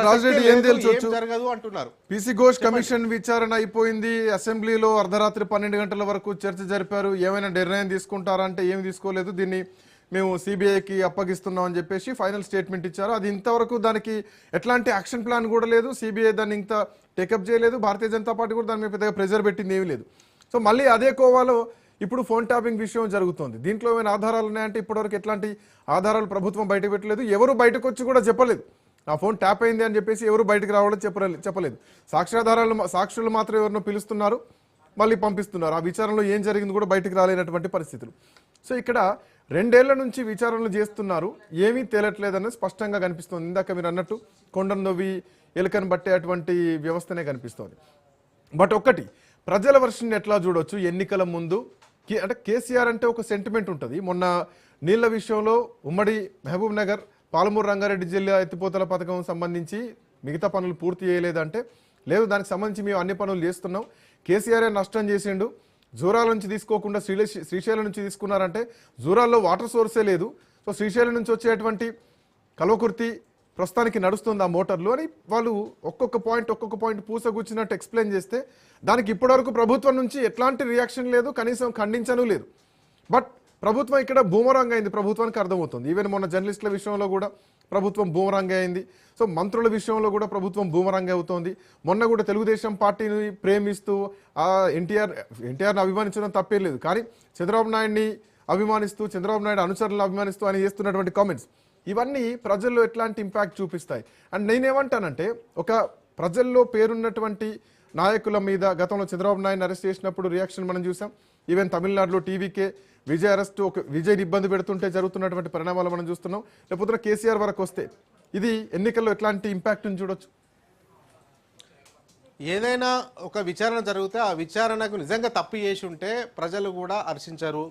రాజరెడ్డి ఏం తెలుసు జరగదు అంటున్నారు. పీసీ ఘోష్ కమిషన్ విచారణ అయిపోయింది, అసెంబ్లీలో అర్ధరాత్రి 12 గంటల వరకు చర్చ జరిపారు, ఏమైనా నిర్ణయం తీసుకుంటారా అంటే ఏమి తీసుకోలేదు, దీన్ని మేము సిబిఐకి అప్పగిస్తున్నాం అని చెప్పేసి ఫైనల్ స్టేట్మెంట్ ఇచ్చారు. అది ఇంతవరకు దానికి ఎట్లాంటి యాక్షన్ ప్లాన్ కూడా లేదు, సిబిఐ దాన్ని ఇంత టేకప్ చేయలేదు, భారతీయ జనతా పార్టీ కూడా దాని మీద పెద్దగా ప్రెజర్ పెట్టింది ఏమీ లేదు. సో మళ్ళీ అదే కోవాలో ఇప్పుడు ఫోన్ ట్యాపింగ్ విషయం జరుగుతుంది. దీంట్లో ఏమైనా ఆధారాలు ఉన్నాయంటే ఇప్పటివరకు ఎట్లాంటి ఆధారాలు ప్రభుత్వం బయట పెట్టలేదు, ఎవరు బయటకు వచ్చి కూడా చెప్పలేదు నా ఫోన్ ట్యాప్ అయింది అని చెప్పేసి ఎవరు బయటకు రావడం చెప్పలేదు. సాక్షులు మాత్రం ఎవరినో పిలుస్తున్నారు, మళ్ళీ పంపిస్తున్నారు. ఆ విచారణలో ఏం జరిగింది కూడా బయటకు రాలేనటువంటి పరిస్థితులు. సో ఇక్కడ 2 ఏళ్ల నుంచి విచారణలు చేస్తున్నారు, ఏమీ తేలట్లేదన్నది స్పష్టంగా కనిపిస్తుంది. ఇందాక మీరు అన్నట్టు కొండను నవ్వి ఎలుకను బట్టే అటువంటి వ్యవస్థనే కనిపిస్తుంది. బట్ ఒక్కటి, ప్రజల వర్షన్ని ఎట్లా చూడొచ్చు ఎన్నికల ముందు అంటే కేసీఆర్ అంటే ఒక సెంటిమెంట్ ఉంటుంది. మొన్న నీళ్ల విషయంలో ఉమ్మడి మహబూబ్ నగర్ పాలమూరు రంగారెడ్డి జిల్లా ఎత్తిపోతల పథకం సంబంధించి మిగతా పనులు పూర్తి చేయలేదంటే లేదు, దానికి సంబంధించి మేము అన్ని పనులు చేస్తున్నాం, కేసీఆర్ నష్టం చేసిండు, జూరాల నుంచి తీసుకోకుండా శ్రీశైలం నుంచి తీసుకున్నారంటే జూరాల్లో వాటర్ సోర్సే లేదు, సో శ్రీశైలం నుంచి వచ్చేటువంటి కల్వకుర్తి ప్రస్తుతానికి నడుస్తుంది ఆ మోటార్లు అని వాళ్ళు ఒక్కొక్క పాయింట్ పూసగుచ్చినట్టు ఎక్స్ప్లెయిన్ చేస్తే దానికి ఇప్పటివరకు ప్రభుత్వం నుంచి ఎట్లాంటి రియాక్షన్ లేదు, కనీసం ఖండించను లేదు. బట్ ప్రభుత్వం ఇక్కడ బూమరాంగ్ అయింది, ప్రభుత్వానికి అర్థమవుతుంది. ఈవెన్ మొన్న జర్నలిస్టుల విషయంలో కూడా ప్రభుత్వం బూమరాంగ్ అయింది, సో మంత్రుల విషయంలో కూడా ప్రభుత్వం బూమరాంగ్ అవుతోంది. మొన్న కూడా తెలుగుదేశం పార్టీని ప్రేమిస్తూ ఎన్టీఆర్ని అభిమానించడం తప్పేం లేదు, కానీ చంద్రబాబు నాయుడిని అభిమానిస్తూ చంద్రబాబు నాయుడు అనుచరులను అభిమానిస్తూ అని చేస్తున్నటువంటి కామెంట్స్ ఇవన్నీ ప్రజల్లో ఎట్లాంటి ఇంపాక్ట్ చూపిస్తాయి. అండ్ నేనేమంటానంటే ఒక ప్రజల్లో పేరున్నటువంటి నాయకుల మీద గతంలో చంద్రబాబు నాయుడిని అరెస్ట్ చేసినప్పుడు రియాక్షన్ మనం చూసాం. ఈవెన్ తమిళనాడులో టీవీకే విజయ్ అరెస్ట్ విజయ్ని ఇబ్బంది పెడుతుంటే జరుగుతున్నటువంటి పరిణామాలు మనం చూస్తున్నాం. లేకపోతే కేసీఆర్ వరకు వస్తే ఇది ఎన్నికల్లో ఎట్లాంటి ఇంపాక్ట్ని చూడొచ్చు? ఏదైనా ఒక విచారణ జరిగితే ఆ విచారణకు నిజంగా తప్పు చేసి ఉంటే ప్రజలు కూడా హర్షించరు,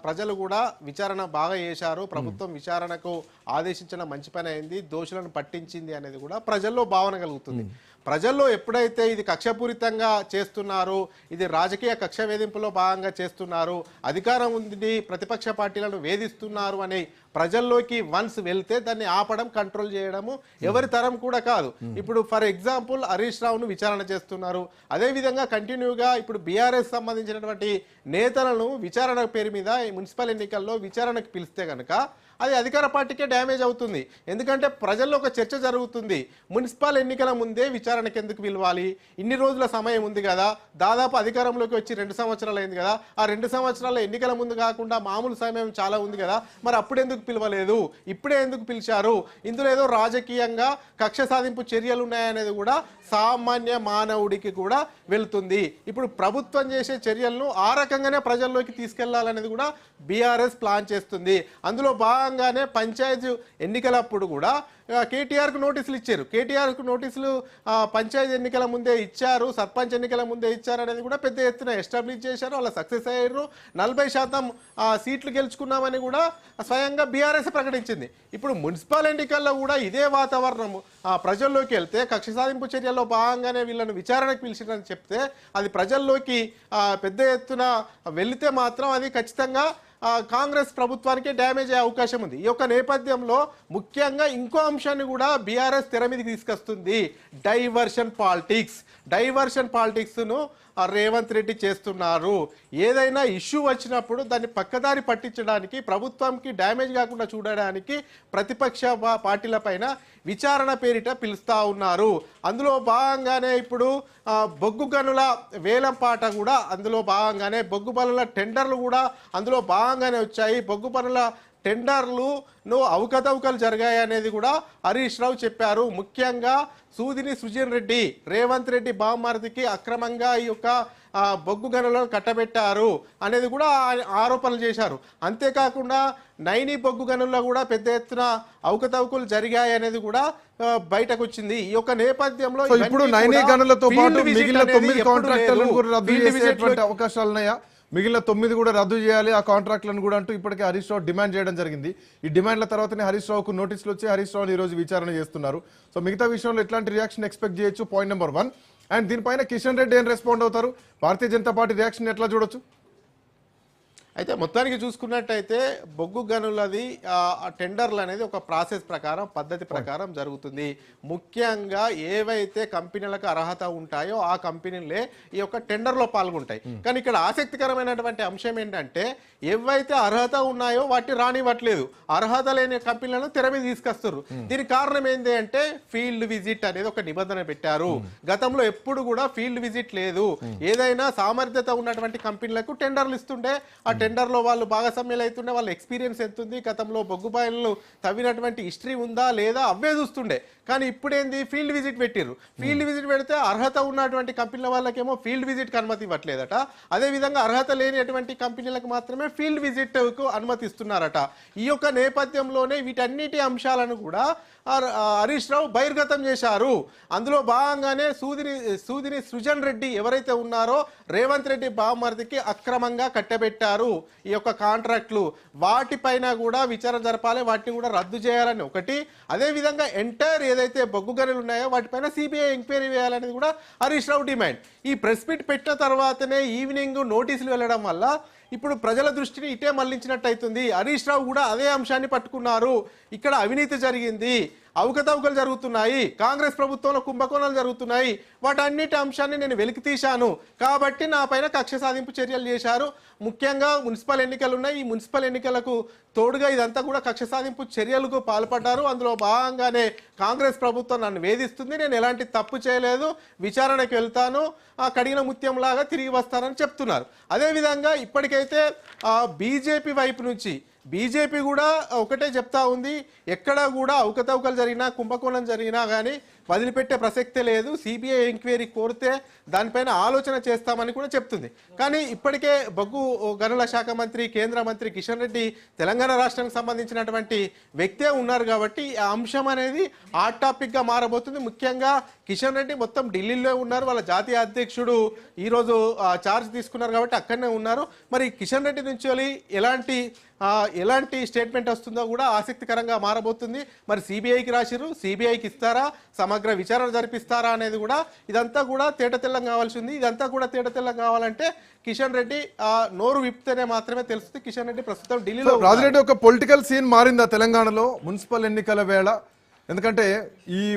ప్రజలు కూడా విచారణ బాగా చేశారు, ప్రభుత్వం విచారణకు ఆదేశించిన మంచి పని అయింది, దోషులను పట్టించింది అనేది కూడా ప్రజల్లో భావన కలుగుతుంది. ప్రజల్లో ఎప్పుడైతే ఇది కక్షపూరితంగా చేస్తున్నారు, ఇది రాజకీయ కక్ష వేధింపులో భాగంగా చేస్తున్నారు, అధికారం ఉంది ప్రతిపక్ష పార్టీలను వేధిస్తున్నారు అని ప్రజల్లోకి వన్స్ వెళ్తే దాన్ని ఆపడం, కంట్రోల్ చేయడము ఎవరి తరం కూడా కాదు. ఇప్పుడు ఫర్ ఎగ్జాంపుల్ హరీష్ రావును విచారణ చేస్తున్నారు, అదేవిధంగా కంటిన్యూగా ఇప్పుడు బీఆర్ఎస్ సంబంధించినటువంటి నేతలను విచారణ పేరు మీద మున్సిపల్ ఎన్నికల్లో విచారణకు పిలిస్తే కనుక అది అధికార పార్టీకే డ్యామేజ్ అవుతుంది. ఎందుకంటే ప్రజల్లో ఒక చర్చ జరుగుతుంది, మున్సిపల్ ఎన్నికల ముందే విచారణకు ఎందుకు పిలవాలి, ఇన్ని రోజుల సమయం ఉంది కదా, దాదాపు అధికారంలోకి వచ్చి 2 సంవత్సరాలు అయింది కదా, ఆ 2 సంవత్సరాల ఎన్నికల ముందు కాకుండా మామూలు సమయం చాలా ఉంది కదా, మరి అప్పుడెందుకు పిలవలేదు, ఇప్పుడే ఎందుకు పిలిచారు, ఇందులో ఏదో రాజకీయంగా కక్ష సాధింపు చర్యలు ఉన్నాయనేది కూడా సామాన్య మానవుడికి కూడా వెళ్తుంది. ఇప్పుడు ప్రభుత్వం చేసే చర్యలను ఆ రకంగానే ప్రజల్లోకి తీసుకెళ్లాలనేది కూడా బీఆర్ఎస్ ప్లాన్ చేస్తుంది. అందులో భాగంగానే పంచాయతీ ఎన్నికలప్పుడు కూడా కేటీఆర్కు నోటీసులు ఇచ్చారు, కేటీఆర్కు నోటీసులు పంచాయతీ ఎన్నికల ముందే ఇచ్చారు, సర్పంచ్ ఎన్నికల ముందే ఇచ్చారు అనేది కూడా పెద్ద ఎత్తున ఎస్టాబ్లిష్ చేశారు, అలా సక్సెస్ అయ్యారు, 40% సీట్లు గెలుచుకున్నామని కూడా స్వయంగా బీఆర్ఎస్ ప్రకటించింది. ఇప్పుడు మున్సిపల్ ఎన్నికల్లో కూడా ఇదే వాతావరణం ప్రజల్లోకి వెళ్తే కక్ష సాధింపు చర్యల్లో భాగంగానే వీళ్ళను విచారణకు పిలిచినని చెప్తే అది ప్రజల్లోకి పెద్ద ఎత్తున వెళితే మాత్రం అది ఖచ్చితంగా కాంగ్రెస్ ప్రభుత్వానికి డ్యామేజ్ అయ్యే అవకాశం ఉంది. ఈ యొక్క నేపథ్యంలో ముఖ్యంగా ఇంకో అంశాన్ని కూడా బీఆర్ఎస్ తెర మీదకి తీసుకొస్తుంది, డైవర్షన్ పాలిటిక్స్ను రేవంత్ రెడ్డి చేస్తున్నారు. ఏదైనా ఇష్యూ వచ్చినప్పుడు దాన్ని పక్కదారి పట్టించడానికి, ప్రభుత్వంకి డ్యామేజ్ కాకుండా చూడడానికి ప్రతిపక్ష పార్టీలపైన విచారణ పేరిట పిలుస్తూ ఉన్నారు. అందులో భాగంగానే ఇప్పుడు బొగ్గు గనుల వేలం పాట కూడా అందులో భాగంగానే, బొగ్గు పనుల టెండర్లు కూడా అందులో భాగంగానే వచ్చాయి. బొగ్గు పనుల టెండర్లు అవకతవకలు జరిగాయి అనేది కూడా హరీష్ రావు చెప్పారు. ముఖ్యంగా సూదిని సృజన్ రెడ్డి, రేవంత్ రెడ్డి బామ్మర్దికి అక్రమంగా ఈ యొక్క బొగ్గు గనులను కట్టబెట్టారు అనేది కూడా ఆరోపణలు చేశారు. అంతేకాకుండా నైని బొగ్గు గనుల్లో కూడా పెద్ద ఎత్తున అవకతవకలు జరిగాయి అనేది కూడా బయటకు వచ్చింది. ఈ యొక్క నేపథ్యంలో ఇప్పుడు నైని గనులతో పాటు మిగిలిన 9 కాంట్రాక్టర్లను కూడా రద్దు చేసేటువంటి అవకాశాలు ఉన్నాయా? మిగిలిన 9 కూడా రద్దు చేయాలి ఆ కాంట్రాక్ట్లను కూడా అంటూ ఇప్పటికే హరీష్ రావు డిమాండ్ చేయడం జరిగింది. ఈ డిమాండ్ల తర్వాతనే హరీష్ రావుకు నోటీసులు వచ్చి హరీష్ రావుని ఈ రోజు విచారణ చేస్తున్నారు. సో మిగతా విషయంలో ఎట్లాంటి రియాక్షన్ ఎక్స్పెక్ట్ చేయొచ్చు? Point number 1. అండ్ దీనిపైన కిషన్ రెడ్డి ఏం రెస్పాండ్ అవుతారు? భారతీయ జనతా పార్టీ రియాక్షన్ ఎట్లా చూడొచ్చు? అయితే మొత్తానికి చూసుకున్నట్టయితే బొగ్గు గనులది టెండర్లు అనేది ఒక ప్రాసెస్ ప్రకారం పద్ధతి ప్రకారం జరుగుతుంది. ముఖ్యంగా ఏవైతే కంపెనీలకు అర్హత ఉంటాయో ఆ కంపెనీలే ఈ యొక్క టెండర్లో పాల్గొంటాయి. కానీ ఇక్కడ ఆసక్తికరమైనటువంటి అంశం ఏంటంటే ఏవైతే అర్హత ఉన్నాయో వాటిని రానివ్వట్లేదు, అర్హత లేని కంపెనీలను తెర మీద తీసుకొస్తారు. దీనికి కారణం ఏంటి అంటే ఫీల్డ్ విజిట్ అనేది ఒక నిబంధన పెట్టారు. గతంలో ఎప్పుడు కూడా ఫీల్డ్ విజిట్ లేదు. ఏదైనా సామర్థ్యత ఉన్నటువంటి కంపెనీలకు టెండర్లు ఇస్తుండే, ఆ టెండర్ లో వాళ్ళు భాగస్వామ్యాలు అవుతుండే, వాళ్ళ ఎక్స్పీరియన్స్ ఎంత ఉంది, గతంలో బొగ్గుబాయిలను తవ్వినటువంటి హిస్టరీ ఉందా లేదా అవే చూస్తుండే. కానీ ఇప్పుడేంది ఫీల్డ్ విజిట్ పెట్టిర్రు. ఫీల్డ్ విజిట్ పెడితే అర్హత ఉన్నటువంటి కంపెనీల వాళ్ళకేమో ఫీల్డ్ విజిట్ కి అనుమతి ఇవ్వట్లేదట. అదే విధంగా అర్హత లేనటువంటి కంపెనీలకు మాత్రమే ఫీల్డ్ విజిట్ కు అనుమతి ఇస్తున్నారట. ఈ యొక్క నేపథ్యంలోనే వీటన్నిటి అంశాలను కూడా హరీష్ రావు బహిర్గతం చేశారు. అందులో భాగంగానే సూదిని సృజన్ రెడ్డి ఎవరైతే ఉన్నారో రేవంత్ రెడ్డి బావమరిదికి అక్రమంగా కట్టబెట్టారు ఈ యొక్క కాంట్రాక్ట్లు, వాటిపైన కూడా విచారణ జరపాలి, వాటిని కూడా రద్దు చేయాలని ఒకటి. అదే విధంగా ఎంటైర్ ఏదైతే బొగ్గు గనులు ఉన్నాయో వాటిపైన సిబిఐ ఎంక్వైరీ వేయాలనేది కూడా హరీష్ రావు డిమాండ్. ఈ ప్రెస్ మీట్ పెట్టిన తర్వాతనే ఈవినింగ్ నోటీసులు వెళ్ళడం వల్ల ఇప్పుడు ప్రజల దృష్టిని ఇటే మళ్లించినట్టు అవుతుంది. హరీష్ రావు కూడా అదే అంశాన్ని పట్టుకున్నారు. ఇక్కడ అవినీతి జరిగింది, అవకతవకలు జరుగుతున్నాయి, కాంగ్రెస్ ప్రభుత్వంలో కుంభకోణాలు జరుగుతున్నాయి, వాటన్నిటి అంశాన్ని నేను వెలికి తీశాను కాబట్టి నా పైన కక్ష సాధింపు చర్యలు చేశారు. ముఖ్యంగా మున్సిపల్ ఎన్నికలు ఉన్నాయి, ఈ మున్సిపల్ ఎన్నికలకు తోడుగా ఇదంతా కూడా కక్ష సాధింపు చర్యలకు పాల్పడ్డారు. అందులో భాగంగానే కాంగ్రెస్ ప్రభుత్వం నన్ను వేధిస్తుంది, నేను ఎలాంటి తప్పు చేయలేదు, విచారణకు వెళ్తాను, కడిగిన ముత్యంలాగా తిరిగి వస్తానని చెప్తున్నారు. అదేవిధంగా ఇప్పటికైతే బీజేపీ వైపు నుంచి బీజేపీ కూడా ఒకటే చెప్తా ఉంది, ఎక్కడ కూడా అవకతవకలు జరిగినా కుంభకోణం జరిగినా కానీ వదిలిపెట్టే ప్రసక్తే లేదు, సిబిఐ ఎంక్వైరీ కోరితే దానిపైన ఆలోచన చేస్తామని కూడా చెప్తుంది. కానీ ఇప్పటికే బొగ్గు గనుల శాఖ మంత్రి కేంద్ర మంత్రి కిషన్ రెడ్డి తెలంగాణ రాష్ట్రానికి సంబంధించినటువంటి వ్యక్తే ఉన్నారు కాబట్టి ఆ అంశం అనేది హాట్ టాపిక్గా మారబోతుంది. ముఖ్యంగా కిషన్ రెడ్డి మొత్తం ఢిల్లీలో ఉన్నారు, వాళ్ళ జాతీయ అధ్యక్షుడు ఈరోజు చార్జ్ తీసుకున్నారు కాబట్టి అక్కడనే ఉన్నారు. మరి కిషన్ రెడ్డి నుంచి ఎలాంటి స్టేట్మెంట్ వస్తుందో కూడా ఆసక్తికరంగా మారబోతుంది. మరి సిబిఐకి రాసిరు, సిబిఐకి ఇస్తారా, సమగ్ర విచారణ జరిపిస్తారా అనేది కూడా ఇదంతా కూడా తేటతెల్లం కావాల్సింది. ఇదంతా కూడా తేటతెల్లం కావాలంటే కిషన్ రెడ్డి నోరు విప్తేనే మాత్రమే తెలుస్తుంది. కిషన్ రెడ్డి ప్రస్తుతం ఢిల్లీలో. రాజిరెడ్డి, ఒక పొలిటికల్ సీన్ మారిందా తెలంగాణలో మున్సిపల్ ఎన్నికల వేళ? ఎందుకంటే ఈ